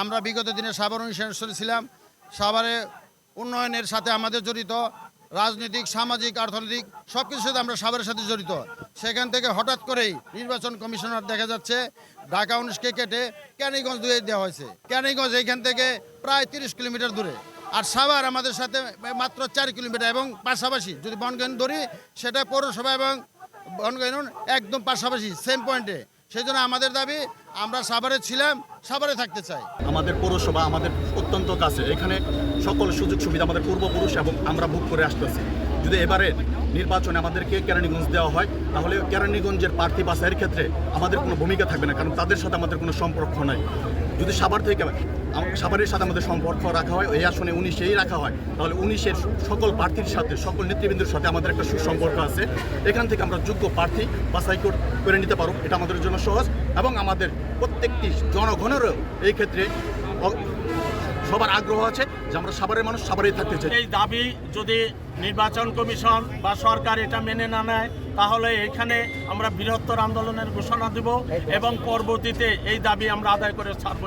আমরা বিগত দিনে সাভার অনুষ্ঠানে ছিলাম। সাভারে উন্নয়নের সাথে আমাদের জড়িত, রাজনৈতিক, সামাজিক, অর্থনৈতিক সব কিছুর সাথে আমরা সাভারের সাথে জড়িত। সেখান থেকে হঠাৎ করেই নির্বাচন কমিশনার দেখা যাচ্ছে ঢাকা 19কে কেটে ক্যানিগঞ্জ দিয়ে দেওয়া হয়েছে। ক্যানিগঞ্জ এইখান থেকে প্রায় 30 কিলোমিটার দূরে, আর সাভার আমাদের সাথে মাত্র 4 কিলোমিটার এবং পাশাপাশি। যদি বনগাঁও ধরি সেটা পৌরসভা এবং বনগাঁও একদম পাশাপাশি, সেম পয়েন্টে। সেই জন্য আমাদের দাবি, আমরা সাভারে ছিলাম, সাভারে থাকতে চাই। আমাদের পৌরসভা আমাদের অত্যন্ত কাছে, এখানে সকল সুযোগ সুবিধা আমাদের পূর্বপুরুষ এবং আমরা ভোগ করে আসতেছি। যদি এবারে নির্বাচনে আমাদেরকে কেরানীগঞ্জ দেওয়া হয়, তাহলে কেরানীগঞ্জের প্রার্থী বাছাইয়ের ক্ষেত্রে আমাদের কোনো ভূমিকা থাকবে না, কারণ তাদের সাথে আমাদের কোনো সম্পর্ক নাই। যদি সাভারের সাথে আমাদের সম্পর্ক রাখা হয়, এই আসনে 19এই রাখা হয়, তাহলে 19-এর সকল প্রার্থীর সাথে, সকল নেতৃবৃন্দের সাথে আমাদের একটা সুসম্পর্ক আছে। এখান থেকে আমরা যোগ্য প্রার্থী বাছাই করে নিতে পারব, এটা আমাদের জন্য সহজ এবং আমাদের প্রত্যেকটি জনগণেরও এই ক্ষেত্রে সবার আগ্রহ আছে যে আমরা সাভারের মানুষ সাভারেই থাকতে চাই। এই দাবি যদি নির্বাচন কমিশন বা সরকার এটা মেনে না নেয়, তাহলে এখানে আমরা বৃহত্তর আন্দোলনের ঘোষণা দেব এবং পরবর্তীতে এই দাবি আমরা আদায় করে ছাড়ব।